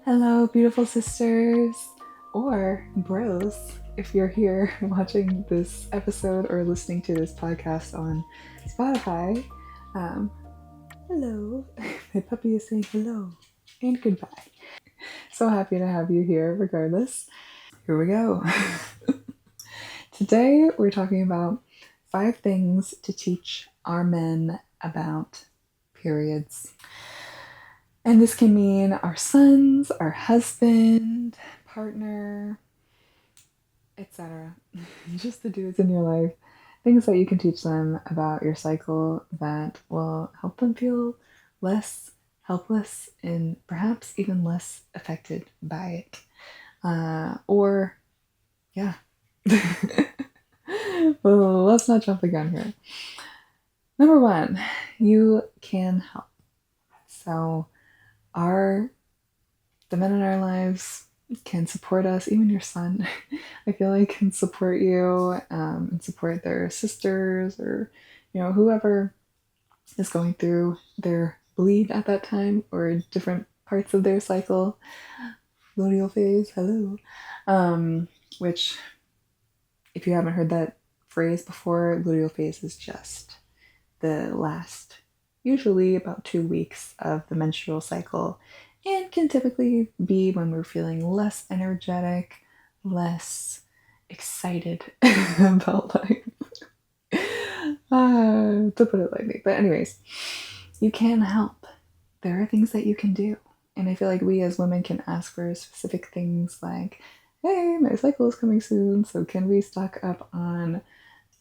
Hello, beautiful sisters, or bros, if you're here watching this episode or listening to this podcast on Spotify. Um, hello. My puppy is saying hello and goodbye. So happy to have you here, regardless. Here we go. Today, we're talking about 5 things to teach our men about periods. And this can mean our sons, our husband, partner, etc. Just the dudes in your life. Things that you can teach them about your cycle that will help them feel less helpless and perhaps even less affected by it. Yeah. Well, let's not jump the gun here. Number 1, you can help. So, the men in our lives can support us, even your son, I feel like can support you and support their sisters or, whoever is going through their bleed at that time or different parts of their cycle. Luteal phase, hello. Which, if you haven't heard that phrase before, luteal phase is just the last, usually about 2 weeks of the menstrual cycle, and can typically be when we're feeling less energetic, less excited about life. To put it lightly. But anyways, you can help. There are things that you can do. And I feel like we as women can ask for specific things like, hey, my cycle is coming soon, so can we stock up on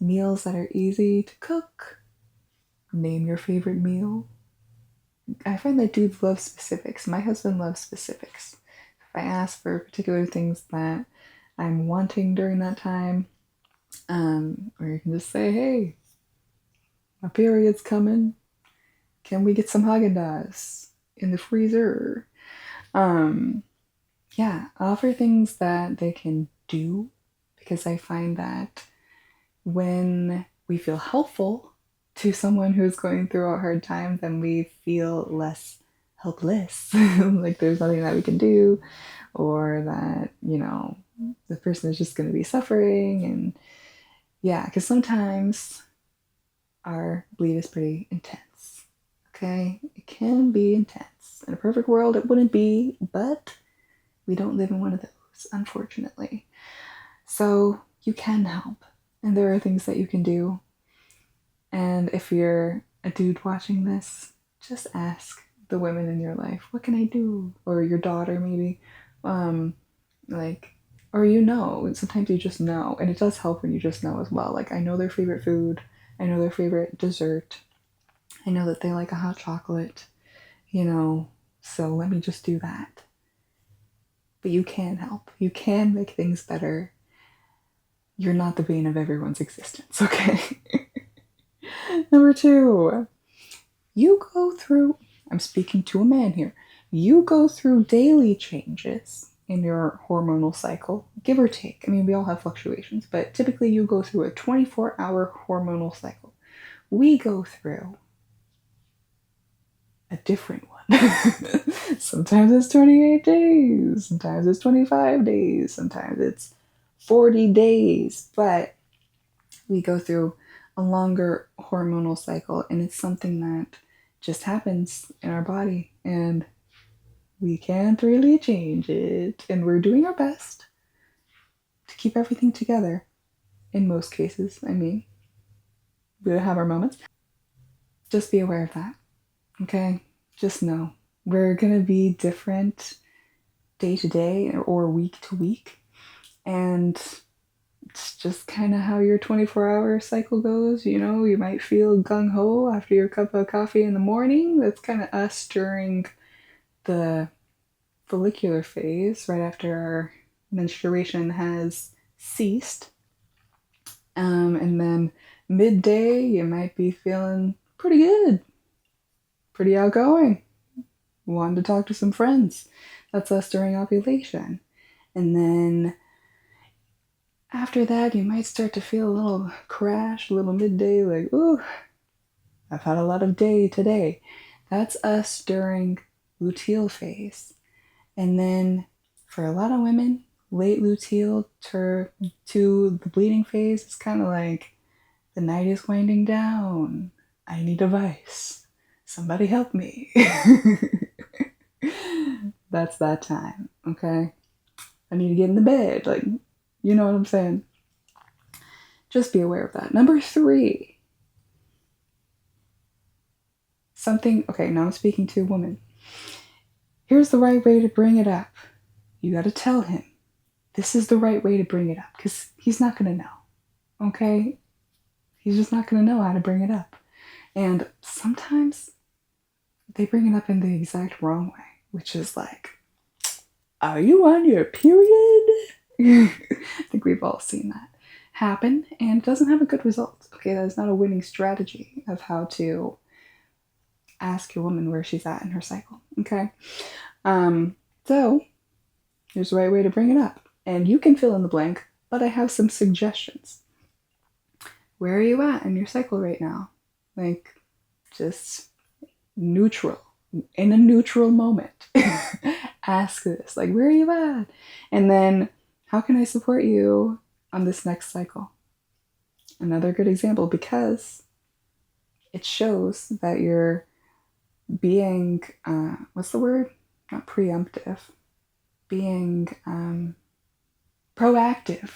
meals that are easy to cook? Name your favorite meal. I find that dudes love specifics. My husband loves specifics. If I ask for particular things that I'm wanting during that time, or you can just say, hey, my period's coming. Can we get some Haagen-Dazs in the freezer? Yeah, offer things that they can do, because I find that when we feel helpful to someone who's going through a hard time, then we feel less helpless. Like there's nothing that we can do, or that, the person is just going to be suffering. And yeah, because sometimes our bleed is pretty intense. Okay? It can be intense. In a perfect world, it wouldn't be, but we don't live in one of those, unfortunately. So you can help, and there are things that you can do. And if you're a dude watching this, just ask the women in your life, what can I do? Or your daughter, maybe. Or sometimes you just know. And it does help when you just know as well. Like, I know their favorite food. I know their favorite dessert. I know that they like a hot chocolate, so let me just do that. But you can help. You can make things better. You're not the bane of everyone's existence, okay? Number 2, I'm speaking to a man here, you go through daily changes in your hormonal cycle, give or take. I mean, we all have fluctuations, but typically you go through a 24-hour hormonal cycle. We go through a different one. Sometimes it's 28 days, sometimes it's 25 days, sometimes it's 40 days, but we go through a longer hormonal cycle, and it's something that just happens in our body, and we can't really change it, and we're doing our best to keep everything together in most cases. I mean, we have our moments. Just be aware of that, okay? Just know we're gonna be different day to day or week to week, and it's just kind of how your 24-hour cycle goes. You might feel gung-ho after your cup of coffee in the morning. That's kind of us during the follicular phase, right after our menstruation has ceased. And then midday, you might be feeling pretty good, pretty outgoing, wanting to talk to some friends. That's us during ovulation. And then after that, you might start to feel a little crash, a little midday, like, ooh, I've had a lot of day today. That's us during luteal phase. And then for a lot of women, late luteal to the bleeding phase is kind of like the night is winding down. I need advice. Somebody help me. That's that time, okay? I need to get in the bed. Like, you know what I'm saying? Just be aware of that. Number 3, something, okay, now I'm speaking to a woman. Here's the right way to bring it up. You got to tell him this is the right way to bring it up because he's not going to know, okay? He's just not going to know how to bring it up. And sometimes they bring it up in the exact wrong way, which is like, are you on your period? I think we've all seen that happen, and it doesn't have a good result. Okay, that is not a winning strategy of how to ask your woman where she's at in her cycle. Okay, so here's the right way to bring it up, and you can fill in the blank, but I have some suggestions. Where are you at in your cycle right now? Like, just neutral, in a neutral moment. Ask this, like, where are you at? And then, how can I support you on this next cycle? Another good example, because it shows that you're being, what's the word? Not preemptive, being proactive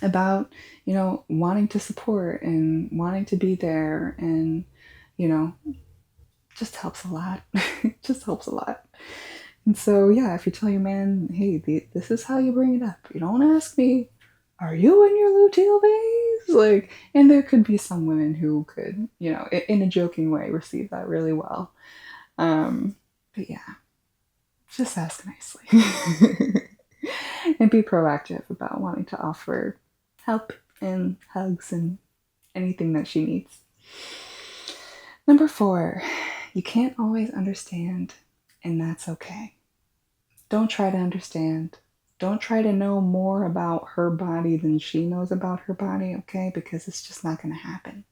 about, wanting to support and wanting to be there, and, just helps a lot. Just helps a lot. And so, yeah, if you tell your man, hey, this is how you bring it up. You don't ask me, are you in your luteal phase? Like, and there could be some women who could, in a joking way, receive that really well. But yeah, just ask nicely. And be proactive about wanting to offer help and hugs and anything that she needs. Number 4, you can't always understand, and that's okay. Don't try to understand. Don't try to know more about her body than she knows about her body, okay? Because it's just not going to happen.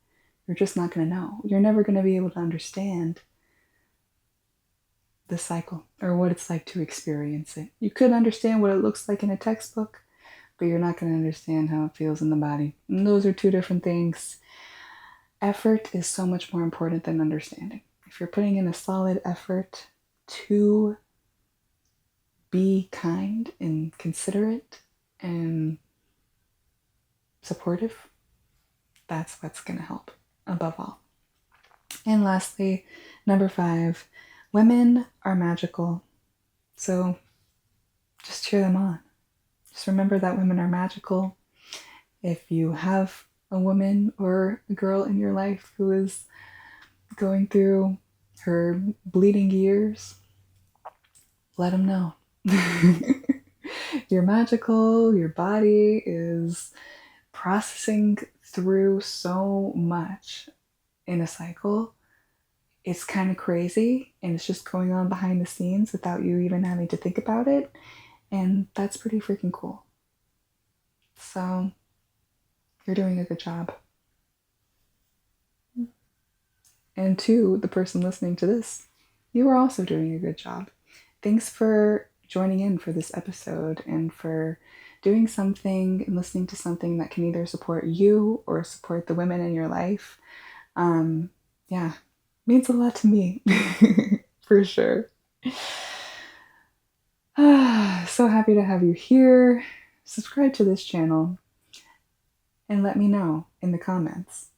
You're just not going to know. You're never going to be able to understand the cycle or what it's like to experience it. You could understand what it looks like in a textbook, but you're not going to understand how it feels in the body. And those are two different things. Effort is so much more important than understanding. If you're putting in a solid effort to be kind and considerate and supportive, that's what's going to help above all. And lastly, number 5, women are magical. So just cheer them on. Just remember that women are magical. If you have a woman or a girl in your life who is going through her bleeding years, let them know. You're magical. Your body is processing through so much in a cycle. It's kind of crazy, and it's just going on behind the scenes without you even having to think about it. And that's pretty freaking cool. So you're doing a good job. And to the person listening to this, you are also doing a good job. Thanks for joining in for this episode and for doing something and listening to something that can either support you or support the women in your life. Yeah, means a lot to me. For sure. So happy to have you here. Subscribe to this channel and let me know in the comments.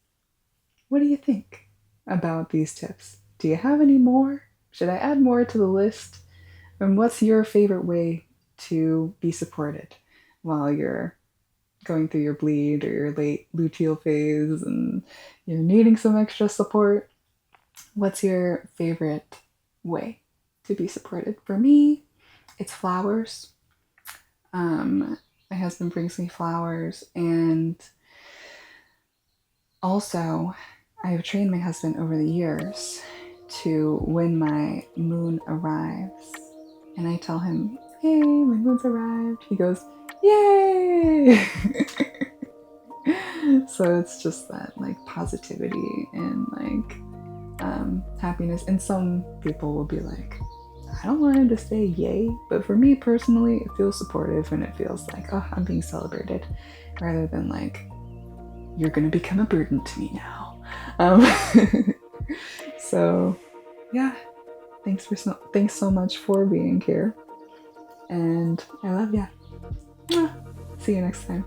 What do you think about these tips? Do you have any more? Should I add more to the list? And what's your favorite way to be supported while you're going through your bleed or your late luteal phase and you're needing some extra support? What's your favorite way to be supported? For me, it's flowers. My husband brings me flowers, and also I have trained my husband over the years to, when my moon arrives and I tell him, hey, my moon's arrived, he goes, yay! So it's just that like positivity and like happiness. And some people will be like, I don't want him to say yay, but for me personally, it feels supportive and it feels like, oh, I'm being celebrated, rather than like, you're gonna become a burden to me now. So yeah, thanks so much for being here, and I love ya. See you next time.